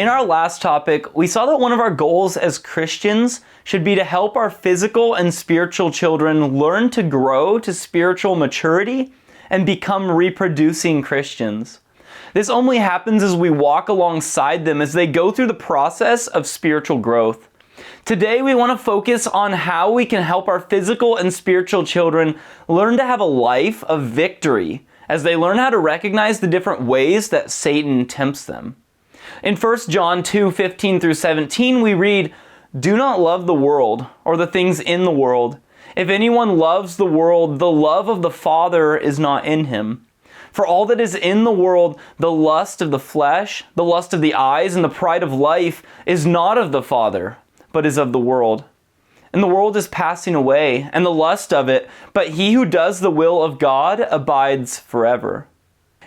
In our last topic, we saw that one of our goals as Christians should be to help our physical and spiritual children learn to grow to spiritual maturity and become reproducing Christians. This only happens as we walk alongside them as they go through the process of spiritual growth. Today, we want to focus on how we can help our physical and spiritual children learn to have a life of victory as they learn how to recognize the different ways that Satan tempts them. In 1 John 2:15 through 17, we read, "Do not love the world or the things in the world. If anyone loves the world, the love of the Father is not in him. For all that is in the world, the lust of the flesh, the lust of the eyes, and the pride of life, is not of the Father, but is of the world. And the world is passing away, and the lust of it, but he who does the will of God abides forever."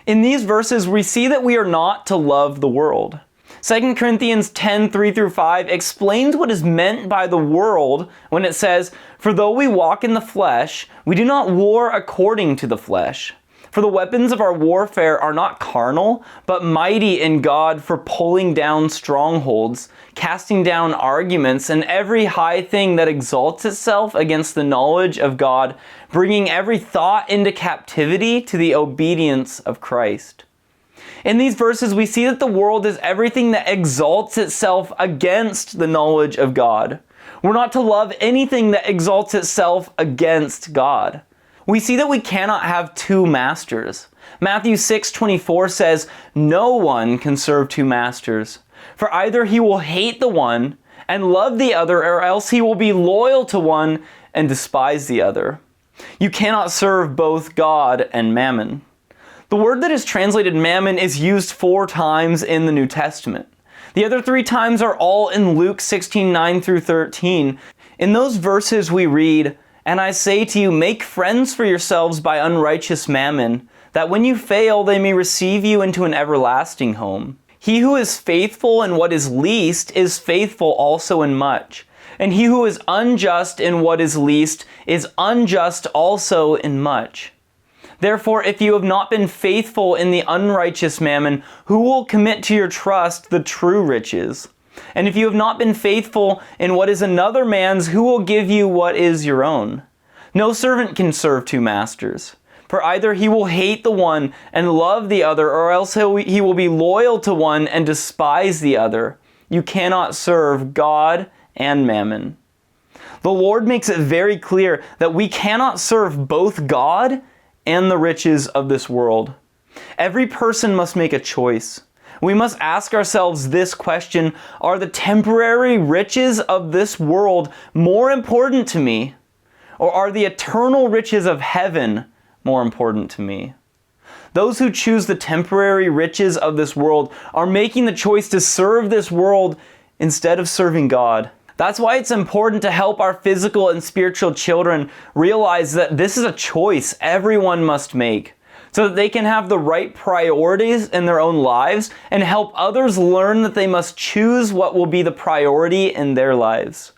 In these verses, we see that we are not to love the world. 2 Corinthians 10:3 through 5 explains what is meant by the world when it says, "For though we walk in the flesh, we do not war according to the flesh. For the weapons of our warfare are not carnal, but mighty in God for pulling down strongholds, casting down arguments, and every high thing that exalts itself against the knowledge of God, bringing every thought into captivity to the obedience of Christ." In these verses, we see that the world is everything that exalts itself against the knowledge of God. We're not to love anything that exalts itself against God. We see that we cannot have two masters. Matthew 6:24 says, "No one can serve two masters, for either he will hate the one and love the other, or else he will be loyal to one and despise the other. You cannot serve both God and mammon." The word that is translated mammon is used 4 times in the New Testament. The other 3 times are all in Luke 16:9 through 13. In those verses we read, "And I say to you, make friends for yourselves by unrighteous mammon, that when you fail they may receive you into an everlasting home. He who is faithful in what is least is faithful also in much, and he who is unjust in what is least is unjust also in much. Therefore, if you have not been faithful in the unrighteous mammon, who will commit to your trust the true riches? And if you have not been faithful in what is another man's, who will give you what is your own? No servant can serve 2 masters, for either he will hate the one and love the other, or else he will be loyal to one and despise the other. You cannot serve God and mammon." The Lord makes it very clear that we cannot serve both God and the riches of this world. Every person must make a choice. We must ask ourselves this question: are the temporary riches of this world more important to me? Or are the eternal riches of heaven more important to me? Those who choose the temporary riches of this world are making the choice to serve this world instead of serving God. That's why it's important to help our physical and spiritual children realize that this is a choice everyone must make, so that they can have the right priorities in their own lives and help others learn that they must choose what will be the priority in their lives.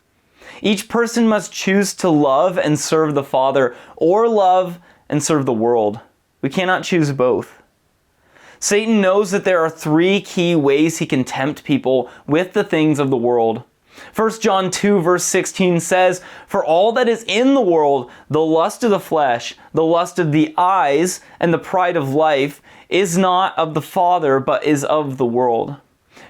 Each person must choose to love and serve the Father, or love and serve the world. We cannot choose both. Satan knows that there are 3 key ways he can tempt people with the things of the world. 1 John 2 verse 16 says, "For all that is in the world, the lust of the flesh, the lust of the eyes, and the pride of life, is not of the Father, but is of the world."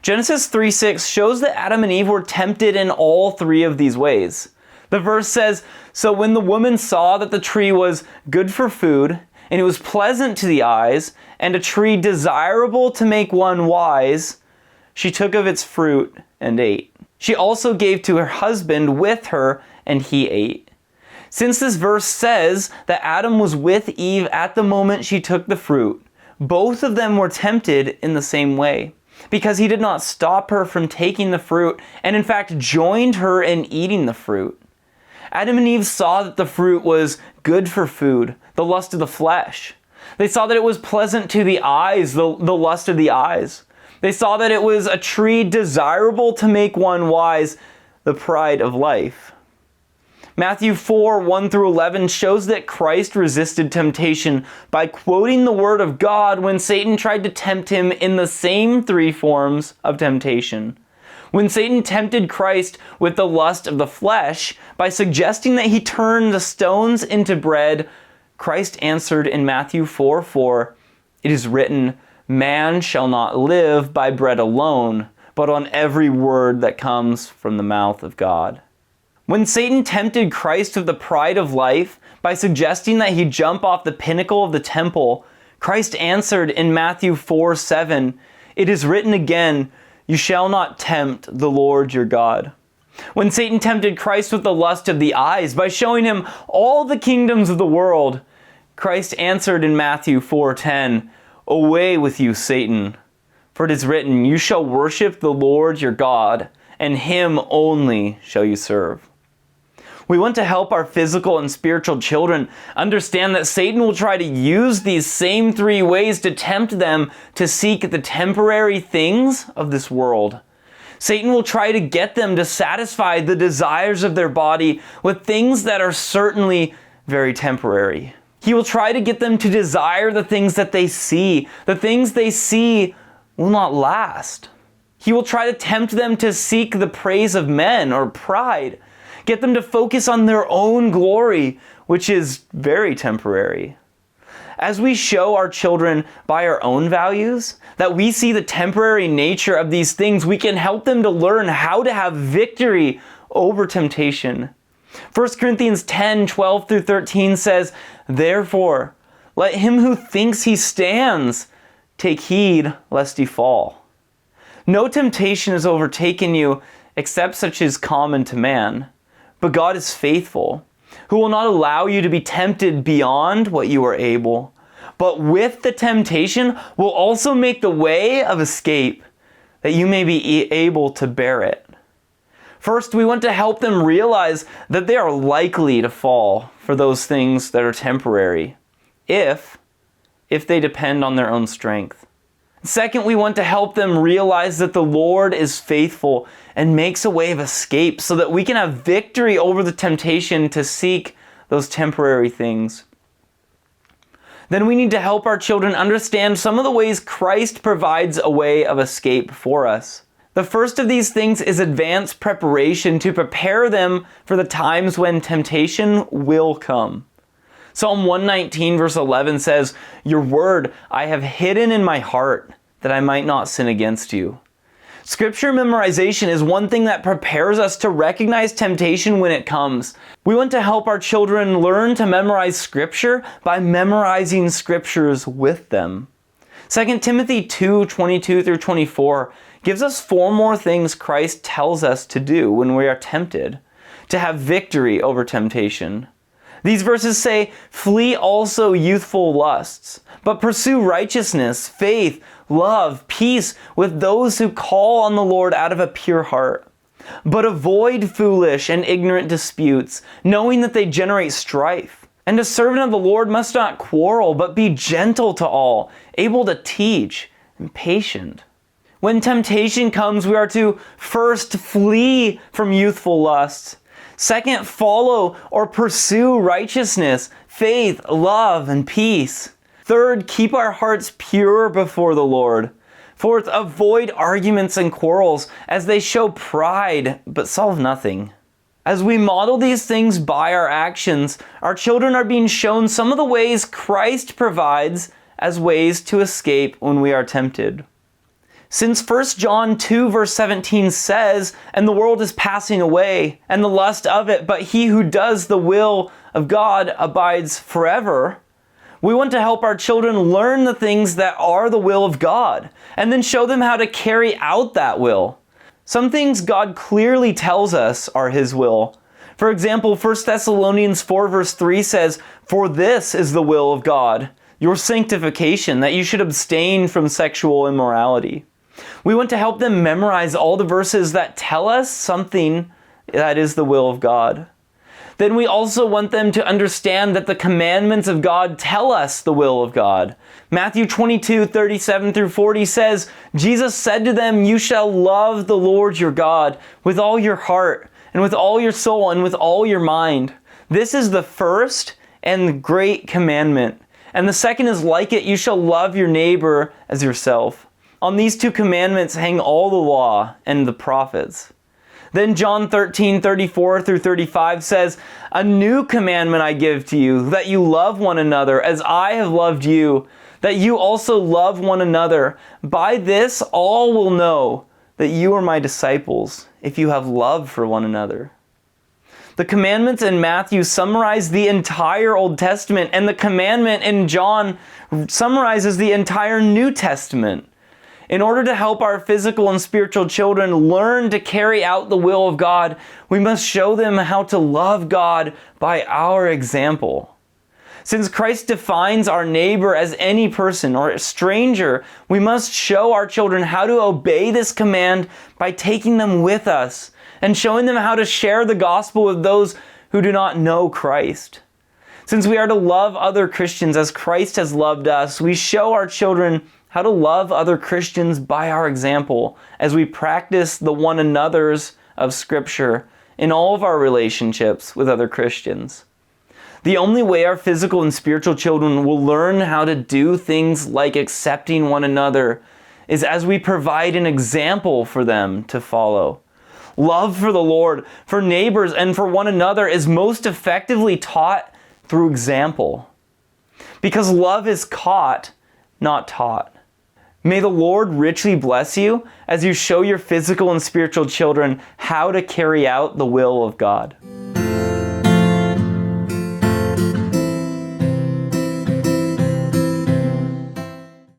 Genesis 3:6 shows that Adam and Eve were tempted in all 3 of these ways. The verse says, "So when the woman saw that the tree was good for food, and it was pleasant to the eyes, and a tree desirable to make one wise, she took of its fruit and ate. She also gave to her husband with her, and he ate." Since this verse says that Adam was with Eve at the moment she took the fruit, both of them were tempted in the same way, because he did not stop her from taking the fruit, and in fact joined her in eating the fruit. Adam and Eve saw that the fruit was good for food, the lust of the flesh. They saw that it was pleasant to the eyes, the lust of the eyes. They saw that it was a tree desirable to make one wise, the pride of life. Matthew 4, 1 through 11 shows that Christ resisted temptation by quoting the word of God when Satan tried to tempt him in the same three forms of temptation. When Satan tempted Christ with the lust of the flesh by suggesting that he turn the stones into bread, Christ answered in Matthew 4:4, "It is written, man shall not live by bread alone, but on every word that comes from the mouth of God." When Satan tempted Christ with the pride of life by suggesting that he jump off the pinnacle of the temple, Christ answered in Matthew 4:7, "It is written again, you shall not tempt the Lord your God." When Satan tempted Christ with the lust of the eyes by showing him all the kingdoms of the world, Christ answered in Matthew 4:10, "Away with you, Satan, for it is written, you shall worship the Lord your God, and him only shall you serve." We want to help our physical and spiritual children understand that Satan will try to use these same three ways to tempt them to seek the temporary things of this world. Satan will try to get them to satisfy the desires of their body with things that are certainly very temporary. He will try to get them to desire the things that they see. The things they see will not last. He will try to tempt them to seek the praise of men or pride. Get them to focus on their own glory, which is very temporary. As we show our children by our own values that we see the temporary nature of these things, we can help them to learn how to have victory over temptation. 1 Corinthians 10:12 through 13 says, "Therefore, let him who thinks he stands take heed lest he fall. No temptation has overtaken you except such as common to man. But God is faithful, who will not allow you to be tempted beyond what you are able, but with the temptation will also make the way of escape, that you may be able to bear it." First, we want to help them realize that they are likely to fall for those things that are temporary, if they depend on their own strength. Second, we want to help them realize that the Lord is faithful and makes a way of escape so that we can have victory over the temptation to seek those temporary things. Then we need to help our children understand some of the ways Christ provides a way of escape for us. The first of these things is advanced preparation to prepare them for the times when temptation will come. Psalm 119 verse 11 says, "Your word I have hidden in my heart, that I might not sin against you." Scripture memorization is one thing that prepares us to recognize temptation when it comes. We want to help our children learn to memorize Scripture by memorizing Scriptures with them. 2 Timothy 2:22 through 24 gives us 4 more things Christ tells us to do when we are tempted, to have victory over temptation. These verses say, "Flee also youthful lusts, but pursue righteousness, faith, love, peace with those who call on the Lord out of a pure heart. But avoid foolish and ignorant disputes, knowing that they generate strife. And a servant of the Lord must not quarrel, but be gentle to all, able to teach, and patient." When temptation comes, we are to first flee from youthful lusts. Second, follow or pursue righteousness, faith, love, and peace. Third, keep our hearts pure before the Lord. Fourth, avoid arguments and quarrels as they show pride but solve nothing. As we model these things by our actions, our children are being shown some of the ways Christ provides as ways to escape when we are tempted. Since 1 John 2 verse 17 says, "And the world is passing away, and the lust of it, but he who does the will of God abides forever," we want to help our children learn the things that are the will of God, and then show them how to carry out that will. Some things God clearly tells us are His will. For example, 1 Thessalonians 4 verse 3 says, "For this is the will of God, your sanctification, that you should abstain from sexual immorality." We want to help them memorize all the verses that tell us something that is the will of God. Then we also want them to understand that the commandments of God tell us the will of God. Matthew 22:37 through 40 says, "Jesus said to them, you shall love the Lord your God with all your heart, and with all your soul, and with all your mind. This is the first and great commandment. And the second is like it, you shall love your neighbor as yourself. On these two commandments hang all the law and the prophets. Then John 13:34 through 35 says, "A new commandment I give to you, that you love one another as I have loved you, that you also love one another. By this all will know that you are my disciples, if you have love for one another." The commandments in Matthew summarize the entire Old Testament, and the commandment in John summarizes the entire New Testament. In order to help our physical and spiritual children learn to carry out the will of God, we must show them how to love God by our example. Since Christ defines our neighbor as any person or a stranger, we must show our children how to obey this command by taking them with us and showing them how to share the gospel with those who do not know Christ. Since we are to love other Christians as Christ has loved us, we show our children how to love other Christians by our example as we practice the one another's of Scripture in all of our relationships with other Christians. The only way our physical and spiritual children will learn how to do things like accepting one another is as we provide an example for them to follow. Love for the Lord, for neighbors, and for one another is most effectively taught through example. Because love is caught, not taught. May the Lord richly bless you as you show your physical and spiritual children how to carry out the will of God.